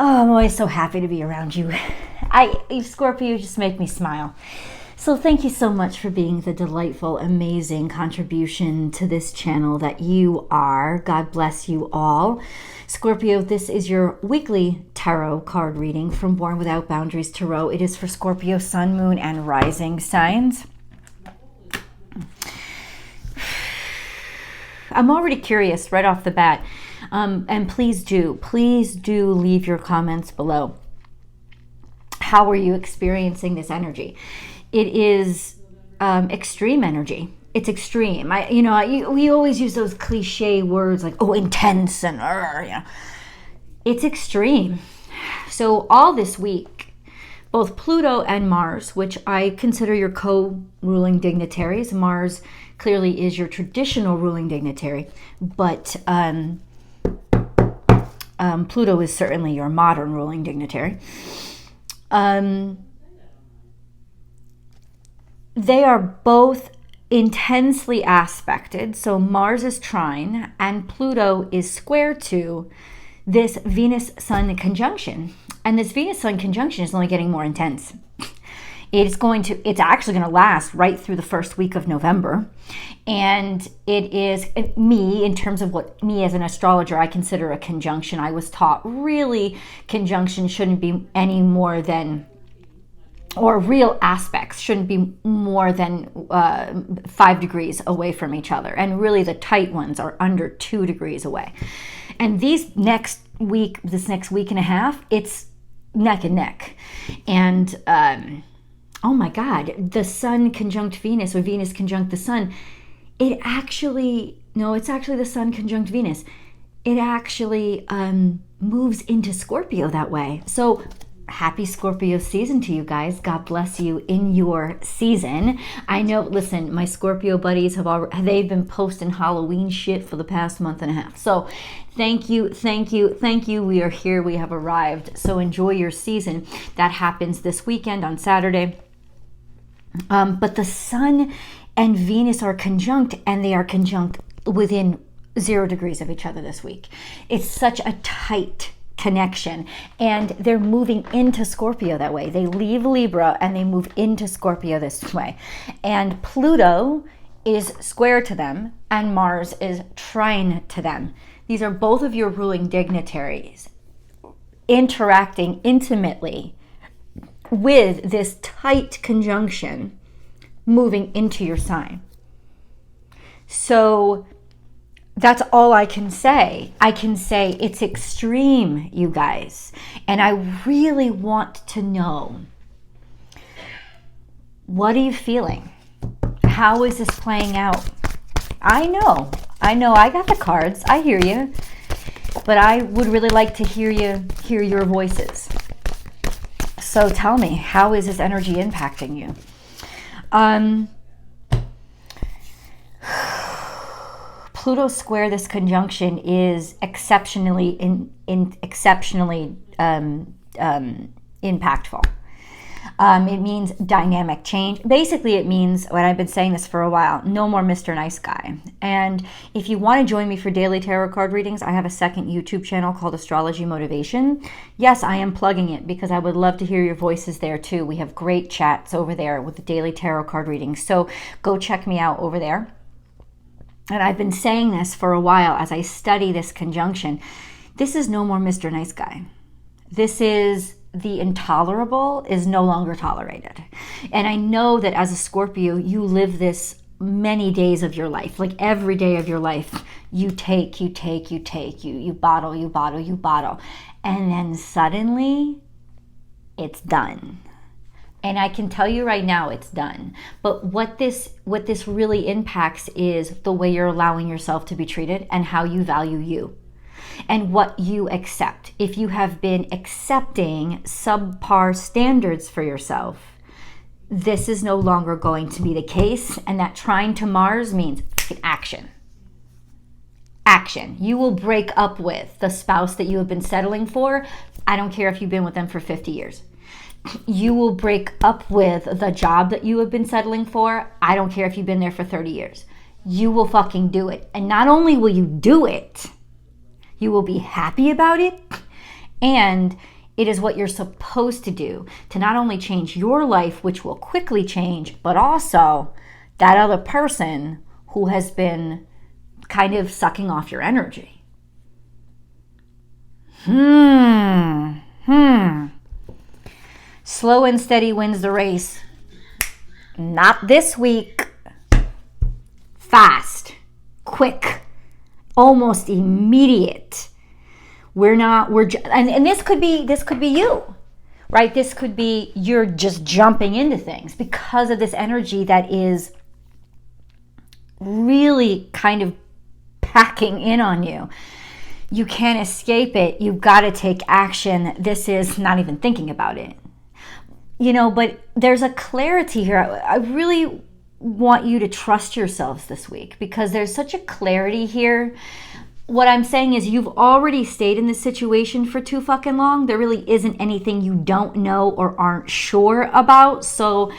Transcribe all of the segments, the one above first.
Oh, I'm always so happy to be around you. Scorpio, you just make me smile. So thank you so much for being the delightful, amazing contribution to this channel that you are. God bless you all. Scorpio, this is your weekly tarot card reading from Born Without Boundaries Tarot. It is for Scorpio, Sun, Moon, and Rising signs. I'm already curious right off the bat. And please do leave your comments below. How are you experiencing this energy? It is extreme energy. It's extreme. We always use those cliche words like, oh, intense and, it's extreme. So all this week, both Pluto and Mars, which I consider your co-ruling dignitaries. Mars clearly is your traditional ruling dignitary, but Pluto is certainly your modern ruling dignitary. They are both intensely aspected. So Mars is trine and Pluto is square to this Venus-Sun conjunction. And this Venus-Sun conjunction is only getting more intense. It's actually going to last right through the first week of November. And it is me, in terms of what me as an astrologer, I consider a conjunction. I was taught really conjunction shouldn't be any more than, or real aspects shouldn't be more than 5 degrees away from each other. And really the tight ones are under 2 degrees away. And this next week and a half, it's neck and neck. And oh my God, the Sun conjunct Venus, or Venus conjunct the Sun, it's actually the Sun conjunct Venus. It actually moves into Scorpio that way. So happy Scorpio season to you guys. God bless you in your season. I know, listen, my Scorpio buddies they've been posting Halloween shit for the past month and a half. So thank you. We are here. We have arrived. So enjoy your season. That happens this weekend on Saturday. But the Sun and Venus are conjunct, and they are conjunct within 0 degrees of each other this week. It's such a tight connection, and they're moving into Scorpio that way. They leave Libra and they move into Scorpio this way. And Pluto is square to them, and Mars is trine to them. These are both of your ruling dignitaries interacting intimately with this tight conjunction moving into your sign. So that's all I can say. I can say it's extreme, you guys. And I really want to know, what are you feeling? How is this playing out? I know, I got the cards. I hear you. But I would really like to hear your voices. So tell me, how is this energy impacting you? Pluto square this conjunction is exceptionally impactful. It means dynamic change. Basically, it means, and I've been saying this for a while, no more Mr. Nice Guy. And if you want to join me for daily tarot card readings, I have a second YouTube channel called Astrology Motivation. Yes, I am plugging it because I would love to hear your voices there too. We have great chats over there with the daily tarot card readings. So go check me out over there. And I've been saying this for a while as I study this conjunction. This is no more Mr. Nice Guy. This is the intolerable is no longer tolerated. And I know that as a Scorpio, you live this many days of your life. Like every day of your life, you bottle. And then suddenly it's done. And I can tell you right now, it's done. But what this really impacts is the way you're allowing yourself to be treated and how you value you and what you accept. If you have been accepting subpar standards for yourself, this is no longer going to be the case. And that trine to Mars means action. Action. You will break up with the spouse that you have been settling for. I don't care if you've been with them for 50 years. You will break up with the job that you have been settling for. I don't care if you've been there for 30 years. You will fucking do it. And not only will you do it, you will be happy about it, And it is what you're supposed to do to not only change your life, which will quickly change, but also that other person who has been kind of sucking off your energy. Slow and steady wins the race. Not this week. Fast, quick, almost immediate. And this could be you, right? This could be you're just jumping into things because of this energy that is really kind of packing in on you. You can't escape it. You've got to take action. This is not even thinking about it. But there's a clarity here. I really want you to trust yourselves this week because there's such a clarity here. What I'm saying is you've already stayed in this situation for too fucking long. There really isn't anything you don't know or aren't sure about. So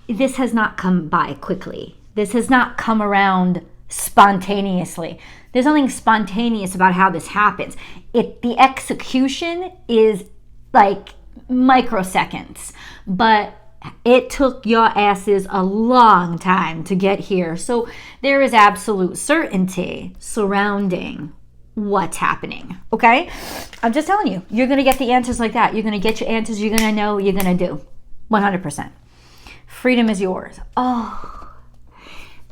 this has not come by quickly. This has not come around spontaneously. There's nothing spontaneous about how this happens. The execution is like microseconds, but it took your asses a long time to get here. So there is absolute certainty surrounding what's happening, okay? I'm just telling you, you're going to get the answers like that. You're going to get your answers. You're going to know. You're going to do. 100%. Freedom is yours. Oh,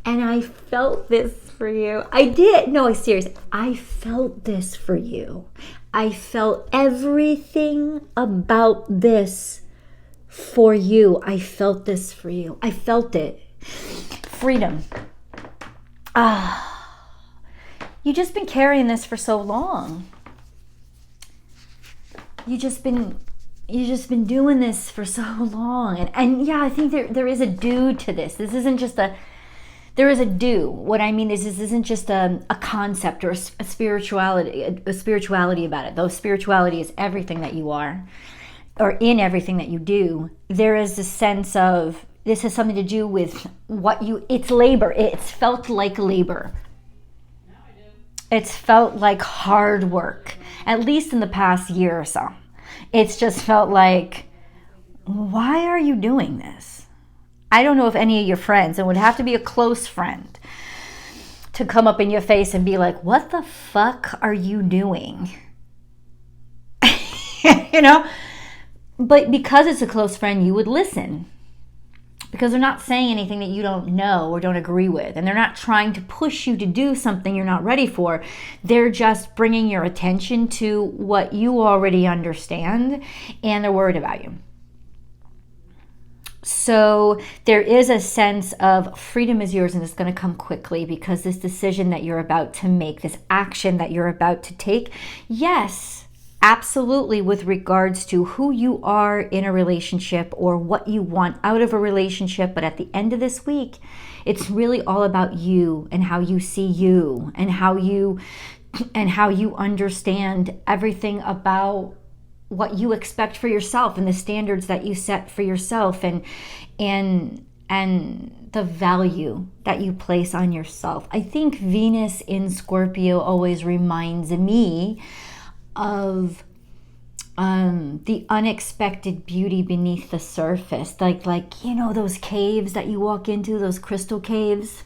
and I felt this for you. I did. No, seriously. I felt this for you. I felt everything about this for you. I felt this for you. I felt it. Freedom. You've just been carrying this for so long. You just been doing this for so long. And yeah, I think there is a do to this. This isn't just there is a do. What I mean is this isn't just a concept or a spirituality about it. Though spirituality is everything that you are, or in everything that you do. There is a sense of this has something to do with it's labor. It's felt like labor. It's felt like hard work, at least in the past year or so. It's just felt like, why are you doing this? I don't know if any of your friends, it would have to be a close friend, to come up in your face and be like, what the fuck are you doing? But because it's a close friend, you would listen. Because they're not saying anything that you don't know or don't agree with. And they're not trying to push you to do something you're not ready for. They're just bringing your attention to what you already understand, and they're worried about you. So there is a sense of freedom is yours, and it's going to come quickly because this decision that you're about to make, this action that you're about to take, yes, absolutely, with regards to who you are in a relationship or what you want out of a relationship. But at the end of this week, it's really all about you and how you see you and how you understand everything about what you expect for yourself and the standards that you set for yourself and the value that you place on yourself. I think Venus in Scorpio always reminds me of the unexpected beauty beneath the surface, like those caves that you walk into, those crystal caves.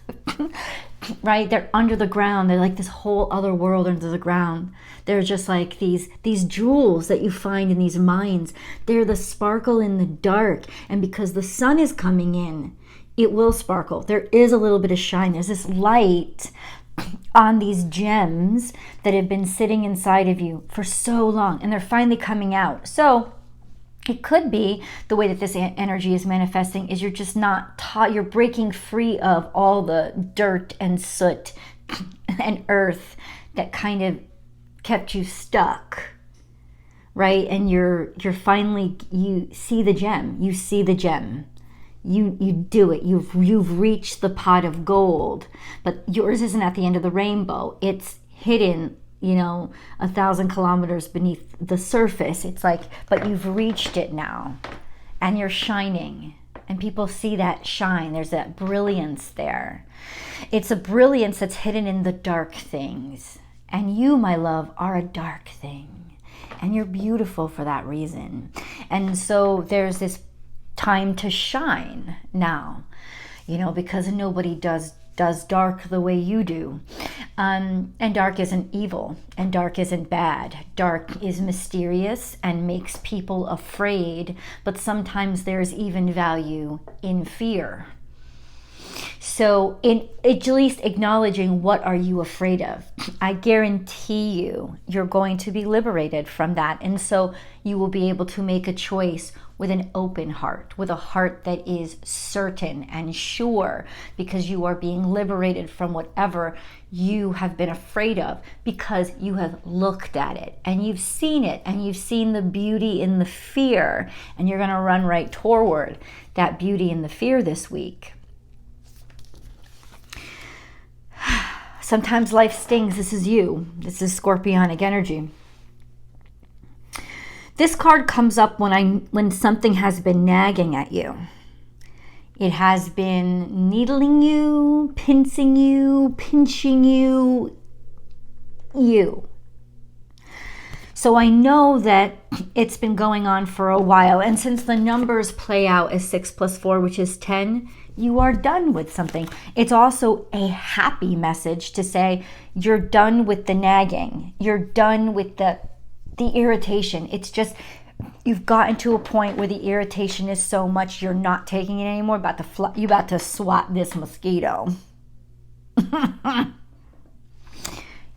Right? They're under the ground. They're like this whole other world under the ground. They're just like these jewels that you find in these mines. They're the sparkle in the dark. And because the sun is coming in, it will sparkle. There is a little bit of shine. There's this light on these gems that have been sitting inside of you for so long, and they're finally coming out. So it could be the way that this energy is manifesting is you're just not taught, you're breaking free of all the dirt and soot and earth that kind of kept you stuck, right? And you're finally, you see the gem, you do it, you've reached the pot of gold, but yours isn't at the end of the rainbow. It's hidden 1,000 kilometers beneath the surface. It's like, but you've reached it now and you're shining, and people see that shine. There's that brilliance there. It's a brilliance that's hidden in the dark things, and you, my love, are a dark thing. And you're beautiful for that reason. And so there's this time to shine now, you know, because nobody does dark the way you do. And dark isn't evil, and dark isn't bad. Dark is mysterious and makes people afraid, but sometimes there's even value in fear. So in at least acknowledging, what are you afraid of? I guarantee you're going to be liberated from that. And so you will be able to make a choice with an open heart, with a heart that is certain and sure, because you are being liberated from whatever you have been afraid of, because you have looked at it and you've seen it and you've seen the beauty in the fear, and you're going to run right toward that beauty in the fear this week. Sometimes life stings. This is you. This is Scorpionic energy. This card comes up when something has been nagging at you. It has been needling you, pinching you, So I know that it's been going on for a while. And since the numbers play out as 6 + 4, which is 10, you are done with something. It's also a happy message to say you're done with the nagging. You're done with the irritation. It's just, you've gotten to a point where the irritation is so much you're not taking it anymore. You're about to swat this mosquito.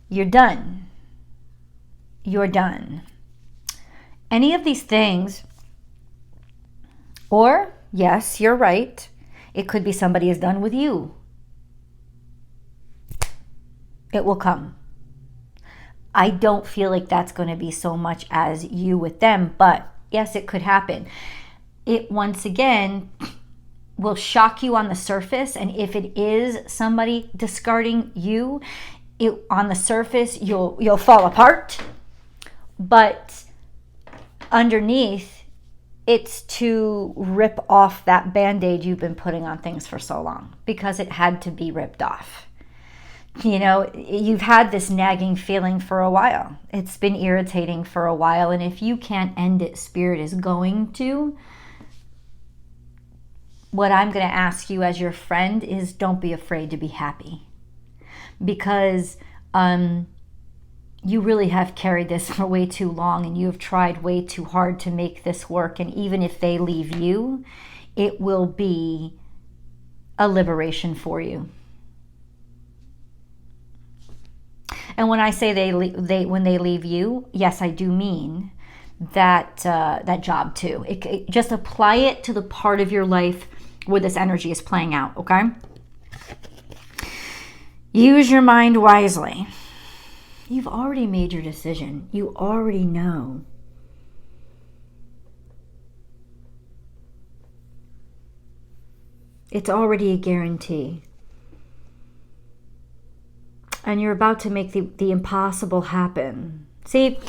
You're done. You're done. Any of these things, or yes, you're right, it could be somebody is done with you. It will come. I don't feel like that's going to be so much as you with them, but yes, it could happen. It once again will shock you on the surface, and if it is somebody discarding you, on the surface you'll fall apart, but underneath, it's to rip off that band-aid you've been putting on things for so long, because it had to be ripped off. You know, you've had this nagging feeling for a while. It's been irritating for a while, and if you can't end it, Spirit is going to. What I'm going to ask you as your friend is, don't be afraid to be happy, because you really have carried this for way too long, and you have tried way too hard to make this work. And even if they leave you, it will be a liberation for you. And when I say when they leave you, yes, I do mean that job too. Just apply it to the part of your life where this energy is playing out, okay? Use your mind wisely. You've already made your decision. You already know. It's already a guarantee. And you're about to make the impossible happen. See,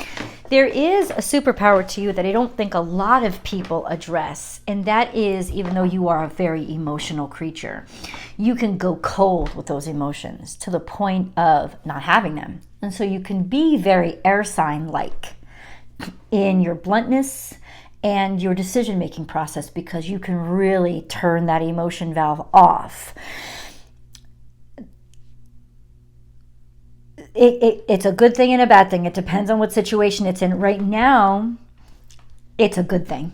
there is a superpower to you that I don't think a lot of people address. And that is, even though you are a very emotional creature, you can go cold with those emotions to the point of not having them. And so you can be very air sign-like in your bluntness and your decision-making process, because you can really turn that emotion valve off. It's a good thing and a bad thing. It depends on what situation it's in. Right now, it's a good thing,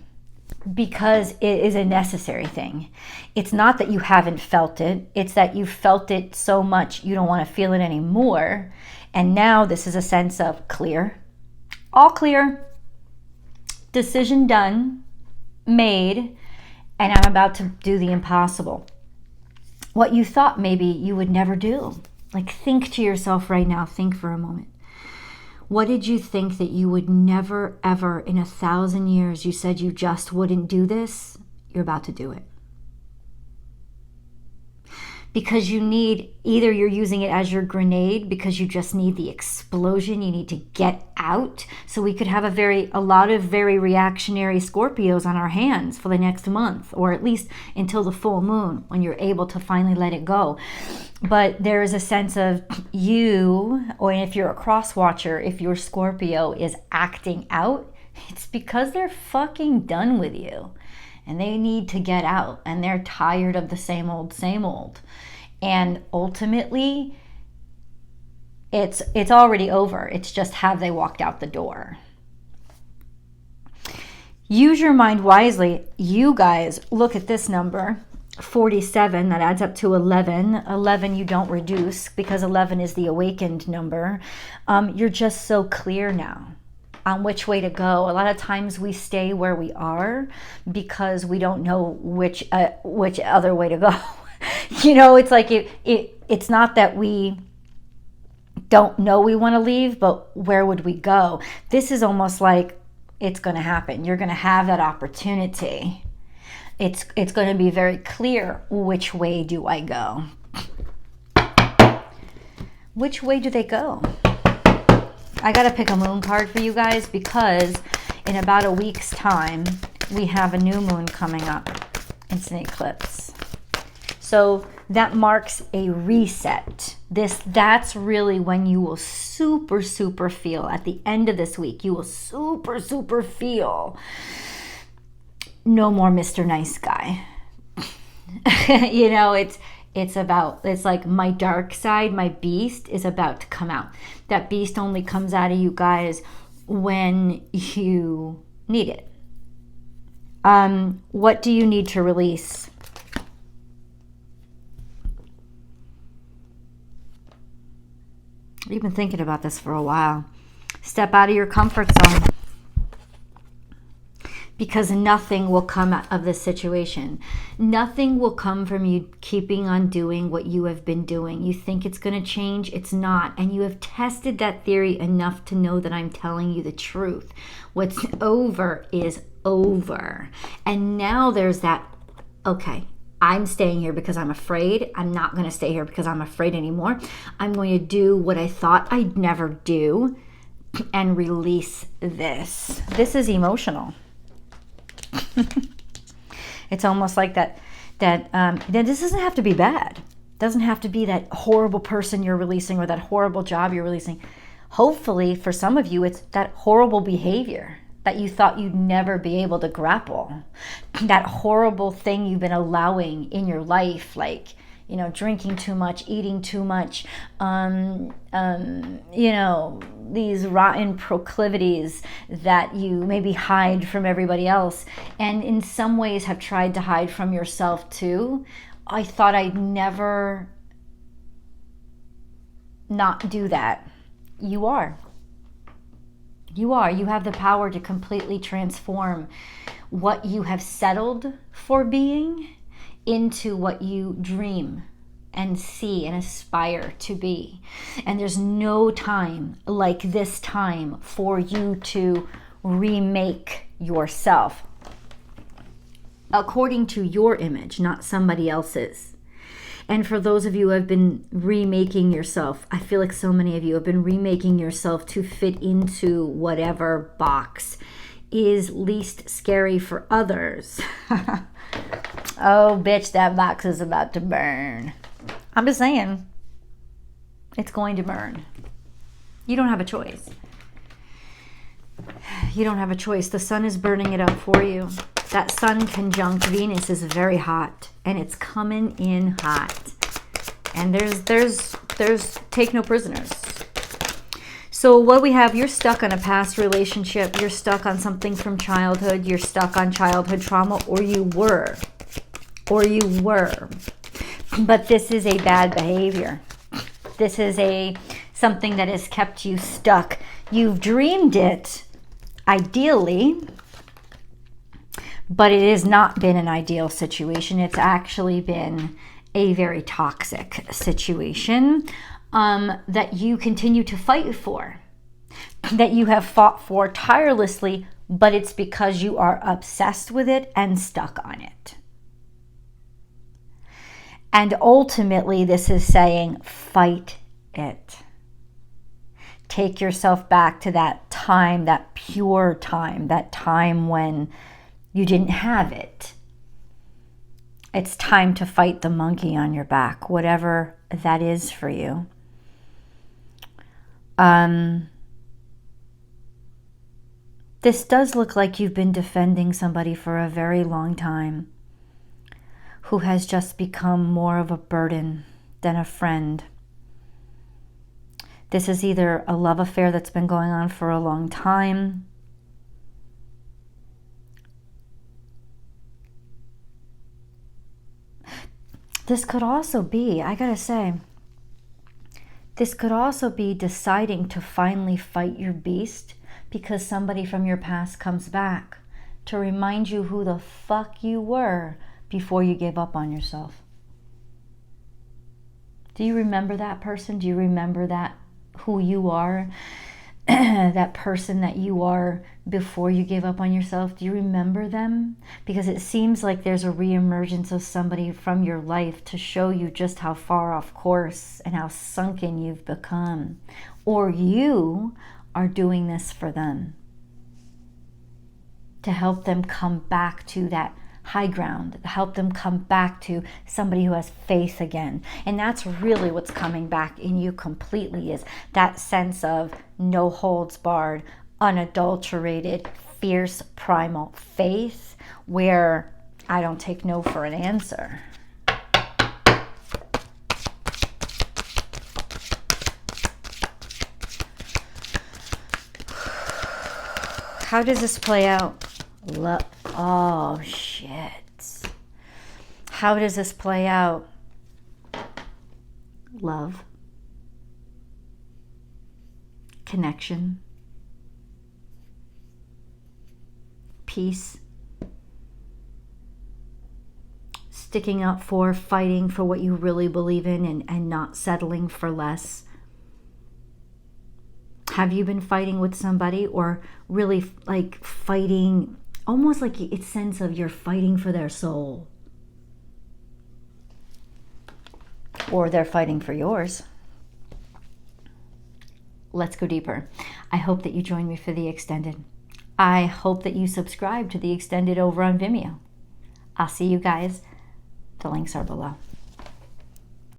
because it is a necessary thing. It's not that you haven't felt it. It's that you felt it so much you don't want to feel it anymore. And now this is a sense of clear. All clear. Decision done. Made. And I'm about to do the impossible. What you thought maybe you would never do. Like, think to yourself right now. Think for a moment. What did you think that you would never, ever in 1,000 years, you said you just wouldn't do this? You're about to do it. because you need, either you're using it as your grenade because you just need the explosion, you need to get out. So we could have a lot of very reactionary Scorpios on our hands for the next month, or at least until the full moon, when you're able to finally let it go. But there is a sense of you, or if you're a cross watcher, if your Scorpio is acting out, it's because they're fucking done with you and they need to get out, and they're tired of the same old. And ultimately, it's already over. It's just, have they walked out the door? Use your mind wisely. You guys, look at this number, 47. That adds up to 11. 11 you don't reduce, because 11 is the awakened number. You're just so clear now on which way to go. A lot of times we stay where we are because we don't know which other way to go. You know, it's like it's not that we don't know we want to leave, but where would we go? This is almost like it's going to happen. You're going to have that opportunity. It's going to be very clear, which way do I go? Which way do they go? I got to pick a moon card for you guys, because in about a week's time, we have a new moon coming up. It's an eclipse. So that marks a reset. That's really when you will super feel, at the end of this week, you will super feel no more Mr. Nice Guy. You know, it's like my dark side, my beast is about to come out. That beast only comes out of you guys when you need it. What do you need to release? You've been thinking about this for a while. Step out of your comfort zone, because nothing will come out of this situation. Nothing will come from you keeping on doing what you have been doing. You think it's going to change. It's not. And you have tested that theory enough to know that I'm telling you the truth. What's over is over. And now there's that, okay, I'm staying here because I'm afraid. I'm not going to stay here because I'm afraid anymore. I'm going to do what I thought I'd never do and release this. This is emotional. It's almost like that this doesn't have to be bad. It doesn't have to be that horrible person you're releasing or that horrible job you're releasing. Hopefully, for some of you, it's that horrible behavior that you thought you'd never be able to grapple. That horrible thing you've been allowing in your life, like, you know, drinking too much, eating too much, you know, these rotten proclivities that you maybe hide from everybody else, and in some ways have tried to hide from yourself too. I thought I'd never not do that. You are. You are. You have the power to completely transform what you have settled for being into what you dream and see and aspire to be. And there's no time like this time for you to remake yourself according to your image, not somebody else's. And for those of you who have been remaking yourself, I feel like so many of you have been remaking yourself to fit into whatever box is least scary for others. Oh, bitch, that box is about to burn. I'm just saying, it's going to burn. You don't have a choice. You don't have a choice. The sun is burning it up for you. That sun conjunct Venus is very hot, and it's coming in hot. And there's take no prisoners. So what we have, you're stuck on a past relationship, you're stuck on something from childhood, you're stuck on childhood trauma, or you were. But this is a bad behavior. This is something that has kept you stuck. You've dreamed it, ideally, but it has not been an ideal situation. It's actually been a very toxic situation that you continue to fight for, that you have fought for tirelessly, but it's because you are obsessed with it and stuck on it. And ultimately, this is saying, fight it. Take yourself back to that time, that pure time, that time when you didn't have it. It's time to fight the monkey on your back, whatever that is for you. This does look like you've been defending somebody for a very long time who has just become more of a burden than a friend. This is either a love affair that's been going on for a long time, this could also be, I gotta say, this could also be deciding to finally fight your beast because somebody from your past comes back to remind you who the fuck you were before you gave up on yourself. Do you remember that person? Do you remember that, who you are? That person that you are before you gave up on yourself? Do you remember them? Because it seems like there's a reemergence of somebody from your life to show you just how far off course and how sunken you've become. Or you are doing this for them to help them come back to that high ground, help them come back to somebody who has faith again. And that's really what's coming back in you completely, is that sense of no holds barred, unadulterated, fierce, primal faith, where I don't take no for an answer. How does this play out? Oh, shit. How does this play out? Love. Connection. Peace. Sticking up for, fighting for what you really believe in, and not settling for less. Have you been fighting with somebody, or really like fighting, almost like it's sense of you're fighting for their soul, or they're fighting for yours? Let's go deeper. I hope that you join me for the extended. I hope that you subscribe to the extended over on Vimeo. I'll see you guys. The links are below.